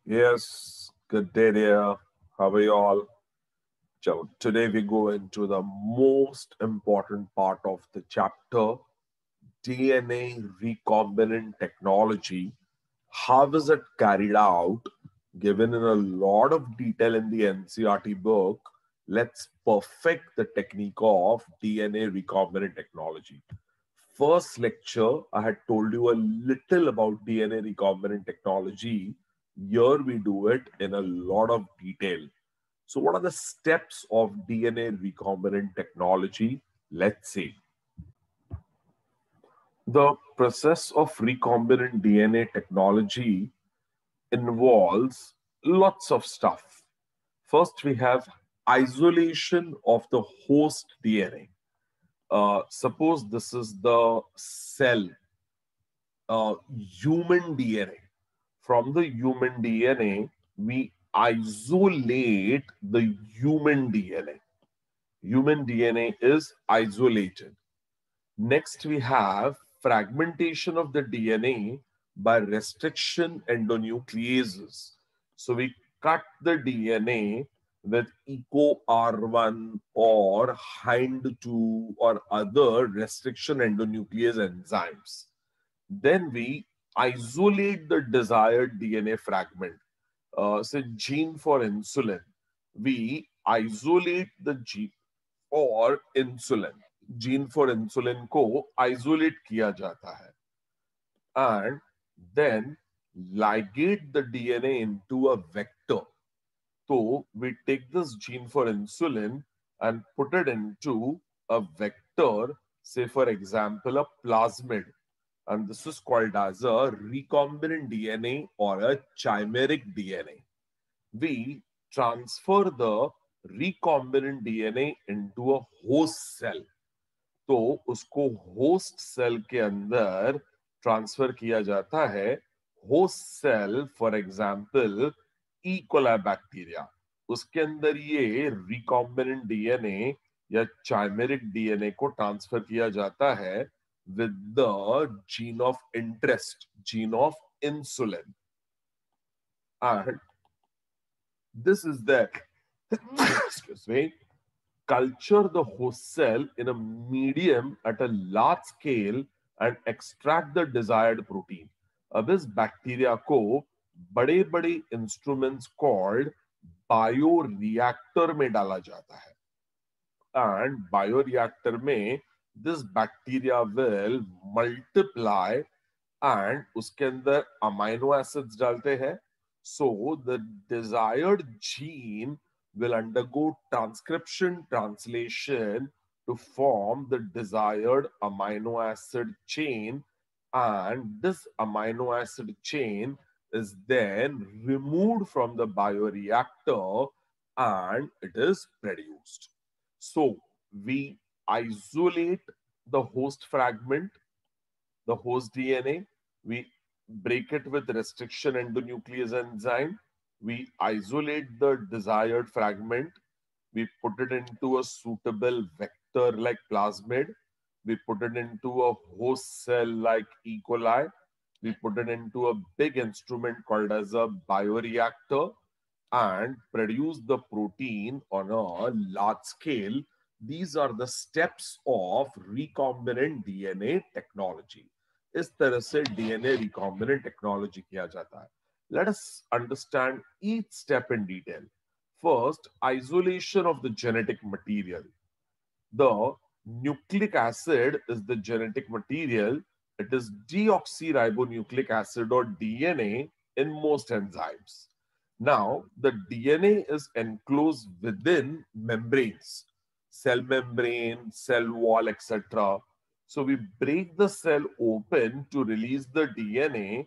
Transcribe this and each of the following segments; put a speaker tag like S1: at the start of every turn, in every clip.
S1: Yes, good day there. How are you all? So today we go into the most important part of the chapter, DNA recombinant technology. How is it carried out? Given in a lot of detail in the NCRT book, let's perfect the technique of DNA recombinant technology. First lecture, I had told you a little about DNA recombinant technology. Here we do it in a lot of detail. So, what are the steps of DNA recombinant technology? Let's see. The process of recombinant DNA technology involves lots of stuff. First, we have isolation of the host DNA. Suppose this is the cell, human DNA. From the human DNA, we isolate the human DNA. Human DNA is isolated. Next, we have fragmentation of the DNA by restriction endonucleases. So we cut the DNA with EcoR1 or HIND2 or other restriction endonuclease enzymes. Then we isolate the desired DNA fragment. Say gene for insulin. We isolate the gene for insulin. Gene for insulin को isolate किया जाता है and then ligate the DNA into a vector. So we take this gene for insulin and put it into a vector, say for example a plasmid, and this is called as a recombinant DNA or a chimeric DNA. We transfer the recombinant DNA into a host cell. तो उसको host cell के अंदर transfer किया जाता है. Host cell for example E coli bacteria, उसके अंदर ये रिकॉम्बिनेंट डीएनए या चाइमेरिक डीएनए को ट्रांसफर किया जाता है with the gene of interest, gene of insulin. And this is the excuse me, culture the host cell in a medium at a large scale and extract the desired protein. अब इस bacteria को बड़े बड़े instruments called bioreactor में डाला जाता है. And bioreactor में this bacteria will multiply and उसके अंदर अमाइनो एसिड्स डालते हैं. So the desired gene will undergo transcription translation to form the desired amino acid chain, and this amino acid chain is then removed from the bioreactor and it is produced. So we isolate the host fragment, the host DNA, we break it with restriction endonuclease enzyme, we isolate the desired fragment, we put it into a suitable vector like plasmid, we put it into a host cell like E. coli, we put it into a big instrument called as a bioreactor and produce the protein on a large scale. These are the steps of recombinant DNA technology. इस तरह से DNA recombinant technology किया जाता है. Let us understand each step in detail. First, isolation of the genetic material. The nucleic acid is the genetic material. It is deoxyribonucleic acid or DNA in most enzymes. Now, the DNA is enclosed within membranes, cell membrane, cell wall, etc. So we break the cell open to release the DNA,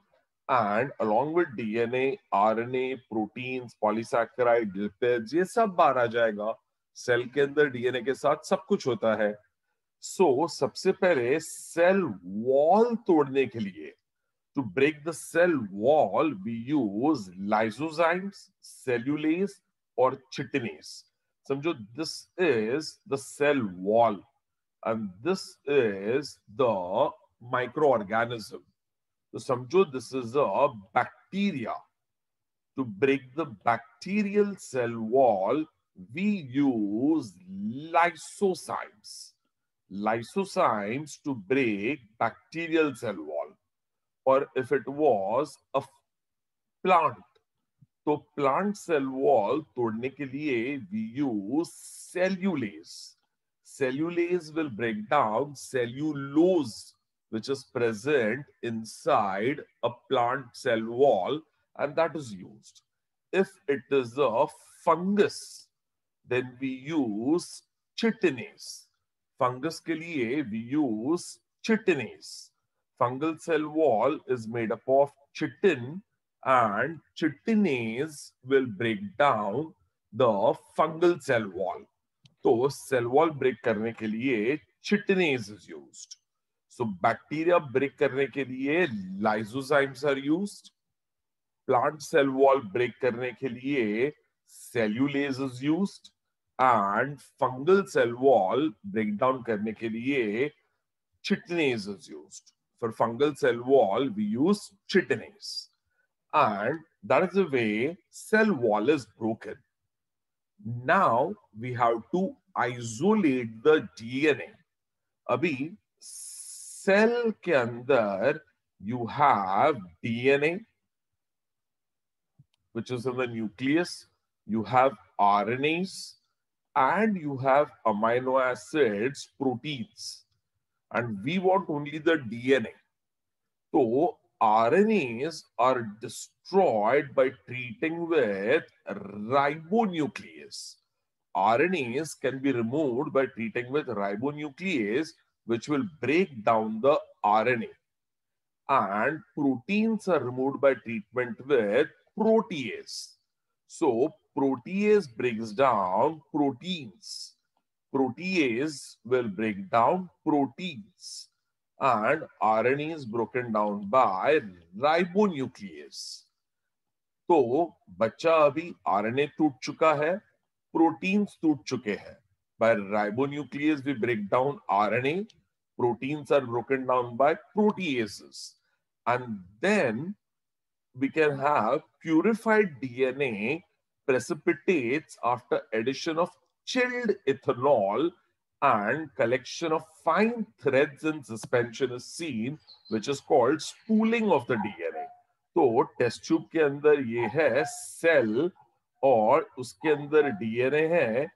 S1: and along with DNA, RNA, proteins, polysaccharide, lipids, ये सब बाहर आ जाएगा. Cell के अंदर DNA के साथ सब कुछ होता है. सो सबसे पहले सेल वॉल तोड़ने के लिए, to break the cell wall, we use lysozymes, cellulase, or chitinase. समझो, this is the cell wall and this is the microorganism. तो समझो, this is a bacteria. to break the bacterial cell wall, we use lysozymes. Lysozymes to break bacterial cell wall. Or if it was a plant, तो plant cell wall तोड़ने के लिए we use cellulase. Cellulase will break down cellulose, which is present inside a plant cell wall, and that is used. If it is a fungus, then we use chitinase. Fungus के लिए we use chitinase. Fungal cell wall is made up of chitin, and chitinase will break down the fungal cell wall. तो cell wall break करने के लिए chitinase is used. So bacteria break करने के लिए lysozymes are used. Plant cell wall break करने के लिए cellulase is used, and fungal cell wall break down करने के लिए chitinase is used. For fungal cell wall, we use chitinase, and that is the way cell wall is broken. Now we have to isolate the DNA. अभी cell के अंदर you have DNA, which is in the nucleus. You have RNAs, and you have amino acids, proteins, and we want only the DNA. So RNAs are destroyed by treating with ribonuclease. RNAs can be removed by treating with ribonuclease, which will break down the RNA. And proteins are removed by treatment with protease. So protease breaks down proteins. Protease will break down proteins, and RNA is broken down by ribonuclease. तो बच्चा अभी RNA टूट चुका है, proteins टूट चुके हैं. By ribonuclease we break down RNA, proteins are broken down by proteases, and then we can have purified DNA precipitates after addition of chilled ethanol, and collection of fine threads in suspension is seen, which is called spooling of the DNA. तो test tube के अंदर ये है cell और उसके अंदर DNA है.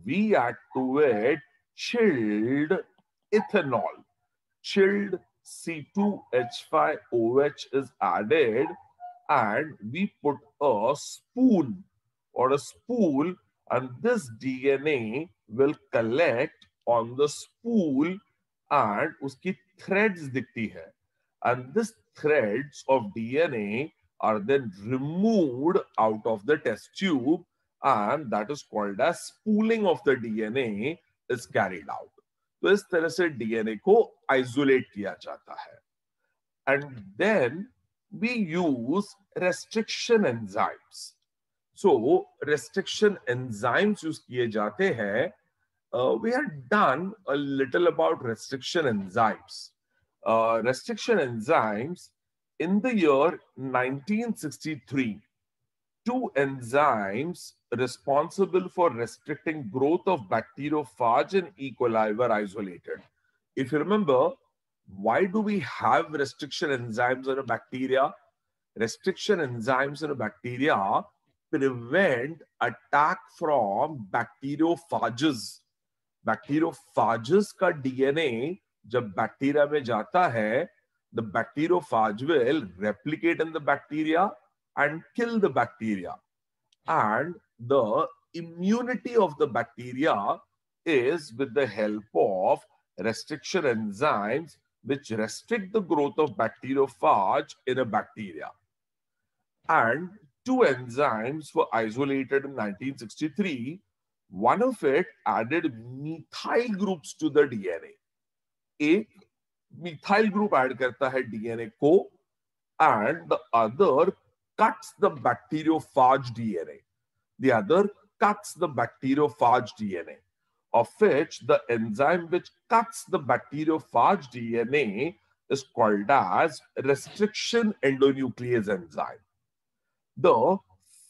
S1: We add to it chilled ethanol. Chilled C2H5OH is added, and we put a spoon or a spool, and this DNA will collect on the spool, and उसकी threads दिखती है, and this threads of DNA are then removed out of the test tube, and that is called as spooling of the DNA is carried out. तो इस तरह से DNA को isolate किया जाता है. And then we use restriction enzymes. So restriction enzymes use किए जाते हैं. We had done a little about restriction enzymes. Restriction enzymes in the year 1963, two enzymes responsible for restricting growth of bacteriophage and E. coli were isolated. If you remember, why do we have restriction enzymes in a bacteria? Restriction enzymes in a bacteria prevent attack from bacteriophages. Bacteriophages का DNA जब bacteria में जाता है, the bacteriophage will replicate in the bacteria and kill the bacteria. And the immunity of the bacteria is with the help of restriction enzymes, which restrict the growth of bacteriophage in a bacteria. And two enzymes were isolated in 1963. One of it added methyl groups to the DNA. एक methyl group add करता है DNA को, and the other cuts the bacteriophage DNA. The other cuts the bacteriophage DNA, of which the enzyme which cuts the bacteriophage DNA is called as restriction endonuclease enzyme. The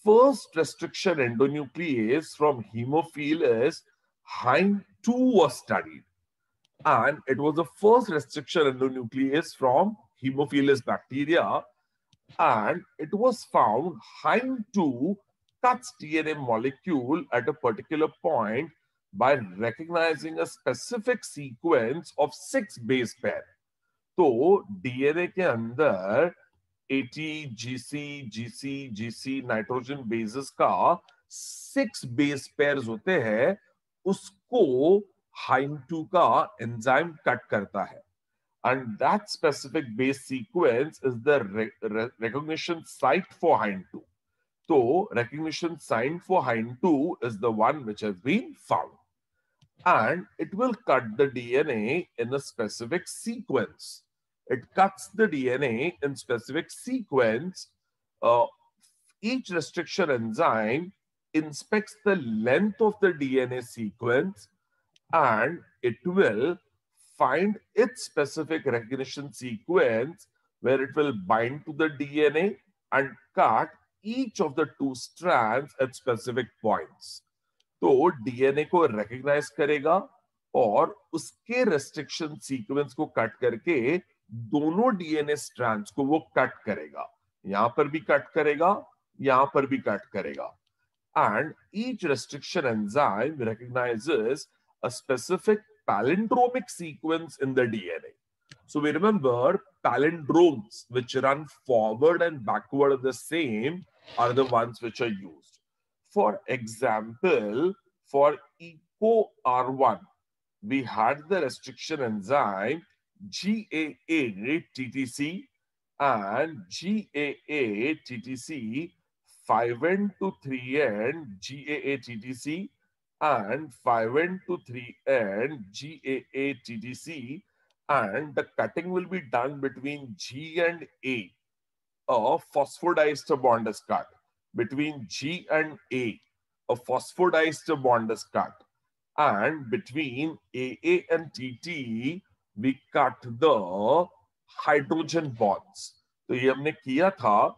S1: first restriction endonuclease from Haemophilus HIND2 was studied. And it was the first restriction endonuclease from Haemophilus bacteria. And it was found HIND2 cuts DNA molecule at a particular point by recognizing a specific sequence of 6 base pair. तो DNA के अंदर AT, GC, GC, GC nitrogen bases का 6 base pairs होते हैं, उसको HIND2 का enzyme cut करता है. And that specific base sequence is the recognition site for HIND2. So recognition site for HIND2 is the one which has been found. And it will cut the DNA in a specific sequence. It cuts the DNA in specific sequence. Each restriction enzyme inspects the length of the DNA sequence, and it will find its specific recognition sequence where it will bind to the DNA and cut each of the 2 strands at specific points. तो DNA को recognise करेगा और उसके restriction sequence को cut करके दोनों DNA strands को वो कट करेगा. यहां पर भी कट करेगा, यहां पर भी कट करेगा. And each restriction enzyme recognizes a specific palindromic sequence in the DNA. So we remember palindromes, which run forward and backward the same, are the ones which are used. For example, for EcoR1, we had the restriction enzyme GAA-TTC and GAA-TTC 5N to 3N GAA-TTC and 5N to 3N GAA-TTC, and the cutting will be done between G and A. A phosphodiester bond is cut. Between G and A, a phosphodiester bond is cut. And between AA and TT, we cut the hydrogen bonds. तो ये हमने किया था.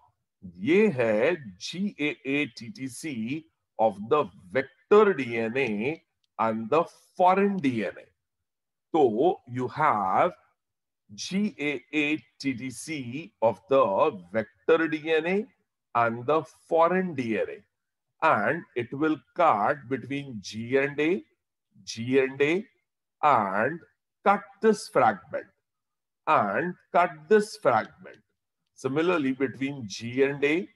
S1: ये है GAA-TTC of the vector DNA and the foreign DNA. So you have GAA-TTC of the vector DNA and the foreign DNA, and it will cut between G and A, and cut this fragment and cut this fragment. Similarly, between G and A,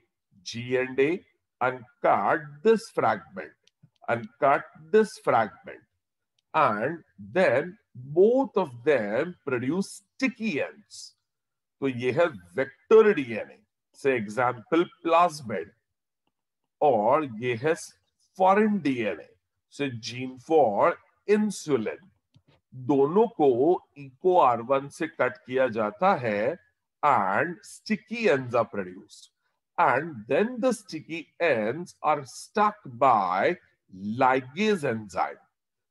S1: and cut this fragment and cut this fragment, and then both of them produce sticky ends. तो ये है vector DNA. Say example plasmid, और ये है foreign DNA, so gene for insulin. दोनों को EcoR1 से cut किया जाता है and sticky ends are produced, and then the sticky ends are stuck by ligase enzyme.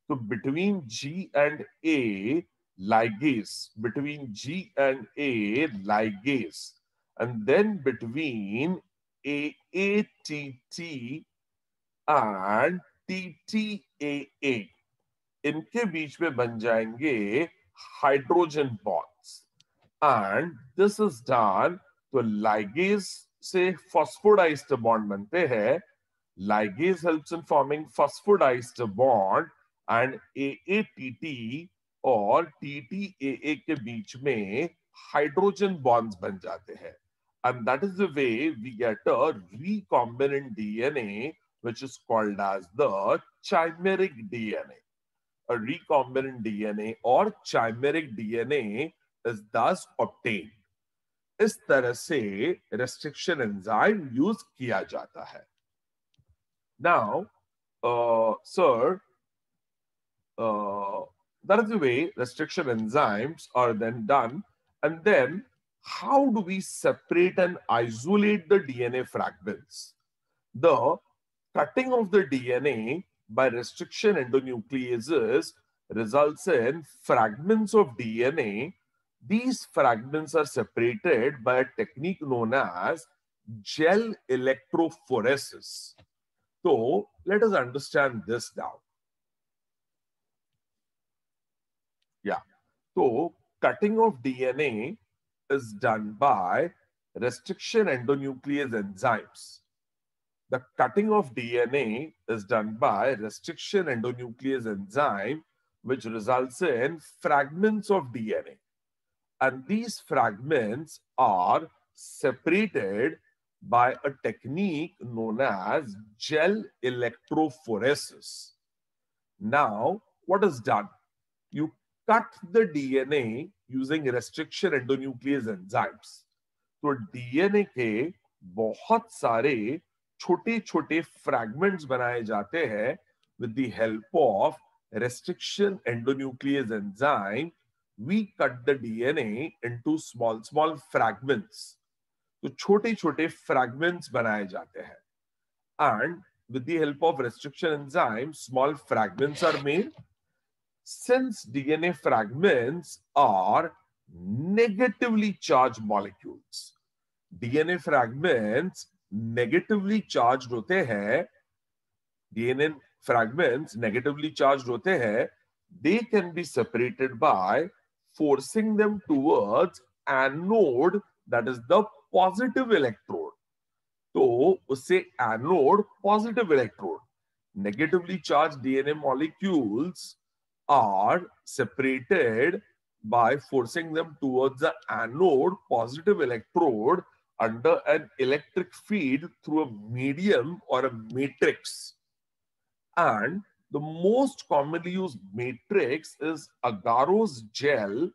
S1: So between G and A, ligase, between G and A, ligase, and then between AATT and TTAA, इनके बीच में बन जाएंगे hydrogen bonds. And this is done, तो ligase से phosphodiester bond बनते हैं. Ligase helps in forming phosphodiester bond, and AATT और TTAA के बीच में हाइड्रोजन बॉन्ड्स बन जाते हैं. And that is the way we get a recombinant DNA, which is called as the chimeric DNA. A recombinant DNA or chimeric DNA is thus obtained. इस तरह से restriction enzyme use किया जाता है. Now, sir, that is the way restriction enzymes are then done. And then how do we separate and isolate the DNA fragments? The cutting of the DNA by restriction endonucleases results in fragments of DNA. These fragments are separated by a technique known as gel electrophoresis. So let us understand this now. Yeah. So cutting of DNA is done by restriction endonuclease enzymes. The cutting of DNA is done by restriction endonuclease enzyme, which results in fragments of DNA. And these fragments are separated by a technique known as gel electrophoresis. Now, what is done? You cut the DNA using restriction endonuclease enzymes. तो DNA के बहुत सारे छोटे छोटे fragments बनाए जाते हैं with the help of restriction endonuclease enzyme. We cut the DNA into small fragments. तो छोटे छोटे fragments बनाए जाते हैं. And with the help of restriction enzyme, small fragments are made. Since DNA fragments are negatively charged molecules, DNA fragments negatively charged होते हैं, DNA fragments negatively charged होते हैं, they can be separated by forcing them towards anode, that is the positive electrode. तो उससे anode positive electrode. Negatively charged DNA molecules are separated by forcing them towards the anode positive electrode under an electric field through a medium or a matrix. And the most commonly used matrix is agarose gel,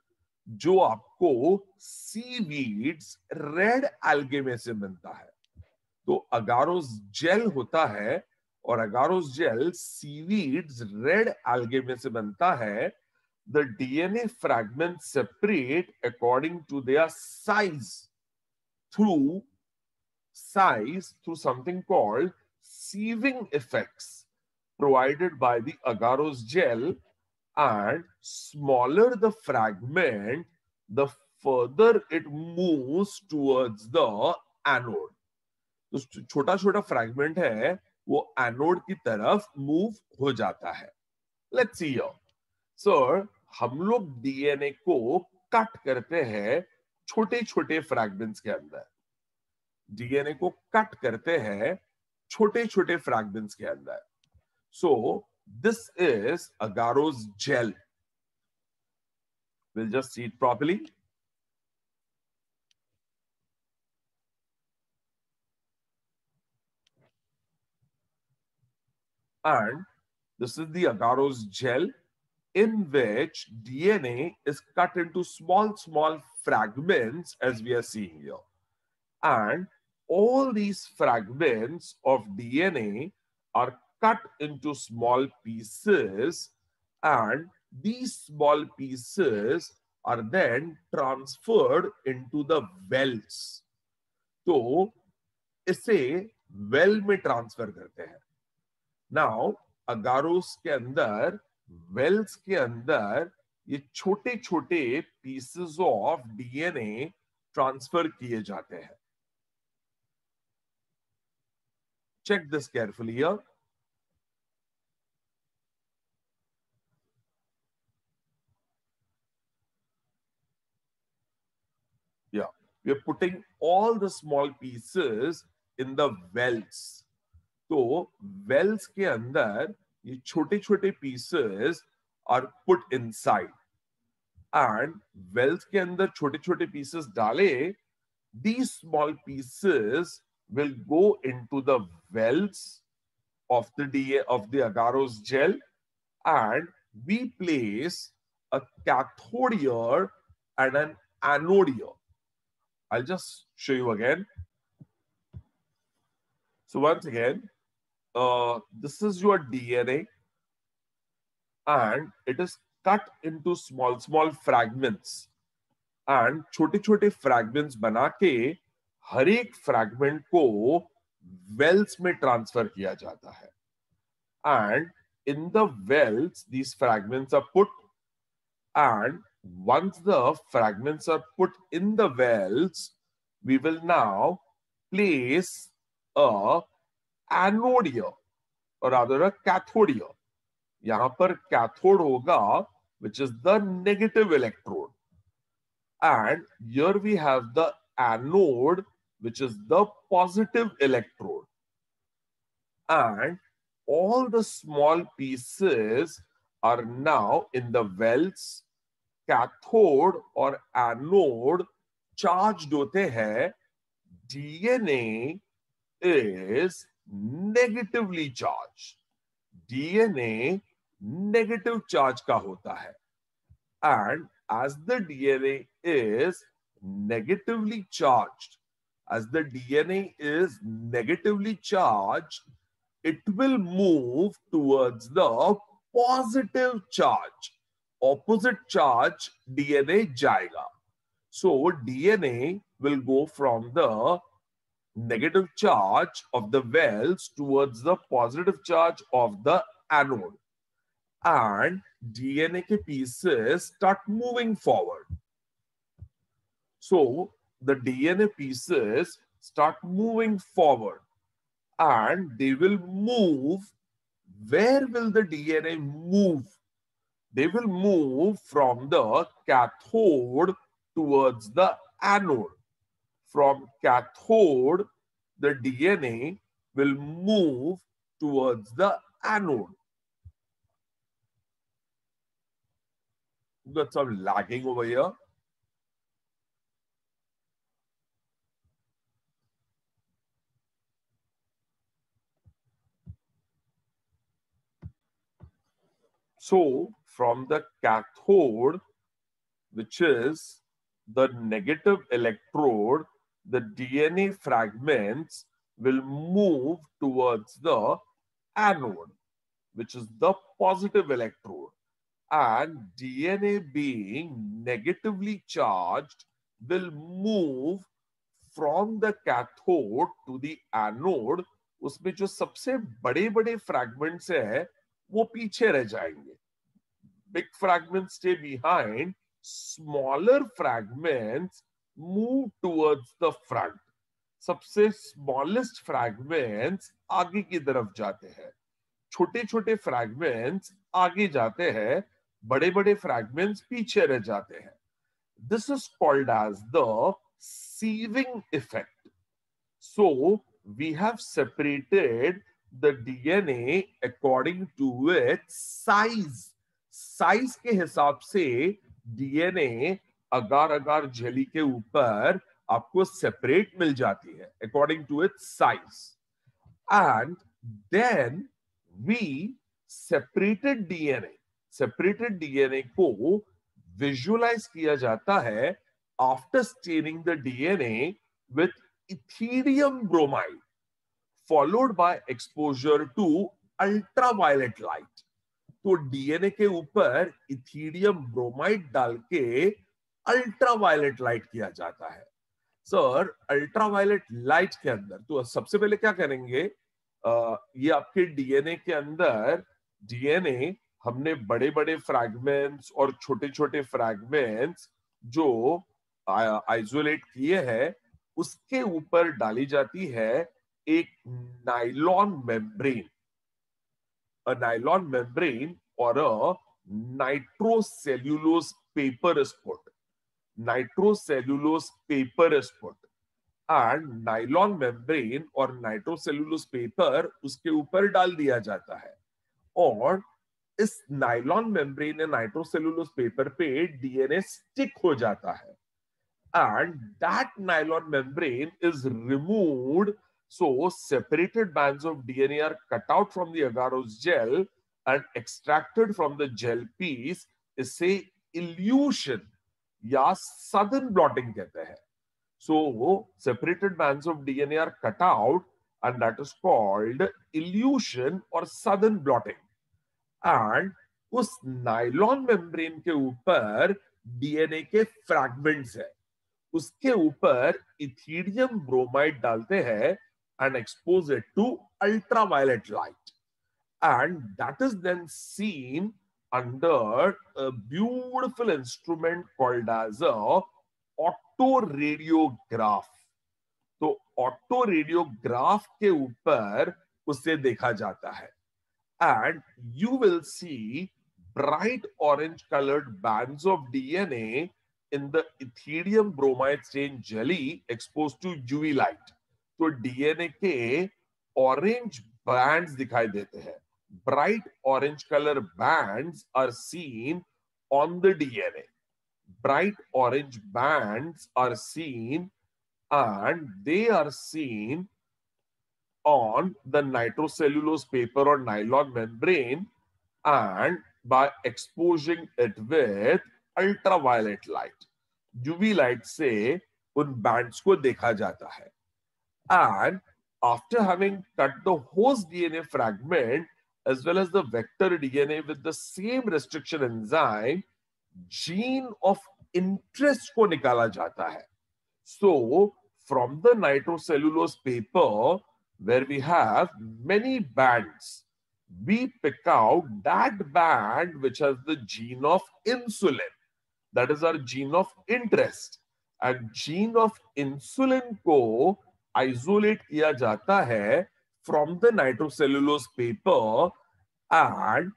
S1: जो आपको seaweeds red algae में से मिलता है. तो अगारोस jail होता है और अगारोस जेल सीवीड्स रेड algae में से बनता है. The DNA fragments separate according to their size through something called sieving effects provided by the agarose gel, and smaller the fragment, the further it moves towards the anode. तो छोटा छोटा fragment है वो anode की तरफ move हो जाता है. Let's see here. सर, हम लोग डीएनए को कट करते हैं छोटे छोटे फ्रैगमेंट्स के अंदर. डीएनए को कट करते हैं छोटे छोटे फ्रैगमेंट्स के अंदर. So this is agarose gel. Will just see it properly. And this is the agarose gel, in which DNA is cut into small fragments, as we are seeing here. And all these fragments of DNA are cut into small pieces, and these small pieces are then transferred into the wells. तो इसे well में transfer करते हैं. Now अगारोस के अंदर, Wales के अंदर ये छोटे छोटे पीसेस ऑफ डीएनए ट्रांसफर किए जाते हैं. Check this carefully here. Yeah, we are putting all the small pieces in the wells. तो वेल्स के अंदर ये छोटे छोटे pieces are put inside, and wells के अंदर छोटे छोटे पीसेस डाले. these small pieces will go into the wells of the agarose gel, and we place a cathode here and an anode here. I'll just show you again. So once again, this is your DNA, and it is cut into small fragments, and छोटे छोटे fragments बना के हर एक fragment को wells में transfer किया जाता है. And in the wells these fragments are put, and once the fragments are put in the wells, we will now place a anode here or rather a cathode here. यहां पर cathode होगा which is the negative electrode, and here we have the anode which is the positive electrode, and all the small pieces are now in the wells. Cathode और anode charged होते हैं. DNA is negatively charged. DNA negative charge का होता है, and as the DNA is negatively charged, as the DNA is negatively charged, it will move towards the positive charge. Opposite charge DNA जाएगा. So DNA will go from the negative charge of the wells towards the positive charge of the anode, and DNA के pieces start moving forward. So the DNA pieces start moving forward, and they will move. Where will the DNA move? They will move from the cathode towards the anode. From cathode, the DNA will move towards the anode. Got some lagging over here. So from the cathode, which is the negative electrode, the DNA fragments will move towards the anode, which is the positive electrode. And DNA being negatively charged will move from the cathode to the anode. उसमें जो सबसे बड़े बड़े fragments है वो पीछे रह जाएंगे. Big fragments stay behind, smaller fragments move towards the front. सबसे smallest fragments आगे की तरफ जाते हैं. छोटे छोटे fragments आगे जाते हैं, बड़े बड़े fragments पीछे रह जाते हैं. This is called as the sieving effect. So we have separated the DNA according to its size. Size के हिसाब से डीएनए अगार अगार झिल्ली के ऊपर आपको सेपरेट मिल जाती है according to its size. And then we separated DNA को विजुअलाइज किया जाता है after staining the DNA with ethidium bromide followed by exposure to ultraviolet light. तो डीएनए के ऊपर इथीरियम ब्रोमाइड डाल के अल्ट्रावायलेट लाइट किया जाता है. सर अल्ट्रावायलेट लाइट के अंदर तो सबसे पहले क्या करेंगे, ये आपके डीएनए के अंदर डीएनए हमने बड़े बड़े फ्रैगमेंट्स और छोटे छोटे फ्रैगमेंट्स जो आइसोलेट किए हैं उसके ऊपर डाली जाती है एक nylon membrane. A nylon membrane or a nitrocellulose paper is put. Nitrocellulose paper is put. And nylon membrane और nitrocellulose paper उसके ऊपर डाल दिया जाता है. और इस nylon membrane या nitrocellulose paper पे DNA stick हो जाता है. And that nylon membrane is removed. So separated bands of DNA are cut out from the agarose gel and extracted from the gel piece. इसे इल्यूशन या southern blotting कहते हैं. So separated bands of DNA are cut out and that is called evolution or southern blotting. And उस nylon membrane के ऊपर DNA के fragments है, उसके ऊपर इथीरियम ब्रोमाइड डालते हैं and expose it to ultraviolet light, and that is then seen under a beautiful instrument called as a autoradiograph. तो ऑटो रेडियोग्राफ के ऊपर उसे देखा जाता है and you will see bright orange colored bands of DNA in the ethidium bromide stain jelly exposed to UV light. तो DNA के orange bands दिखाई देते हैं. Bright orange color bands are seen on the DNA. Bright orange bands are seen and they are seen on the nitrocellulose paper or nylon membrane and by exposing it with ultraviolet light. UV light से उन bands को देखा जाता है. And after having cut the host DNA fragment as well as the vector DNA with the same restriction enzyme, gene of interest को निकाला जाता है. So from the nitrocellulose paper where we have many bands, we pick out that band which has the gene of insulin. That is our gene of interest. And gene of insulin को isolate किया जाता है from the nitrocellulose paper and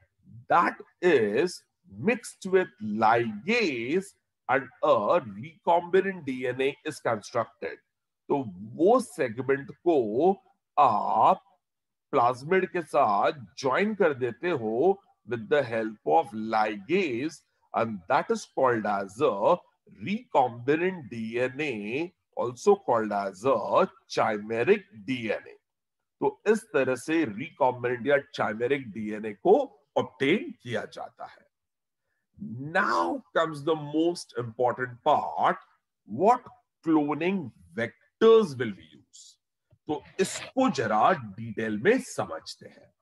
S1: that is mixed with ligase and a recombinant DNA is constructed. तो वो segment को आप plasmid के साथ ज्वाइन कर देते हो with the help of ligase and that is called as a recombinant DNA, also called as a chimeric DNA. तो इस तरह से recombinant या chimeric DNA को obtain किया जाता है. Now comes the most important part. What cloning vectors will we use? तो इसको जरा डिटेल में समझते हैं.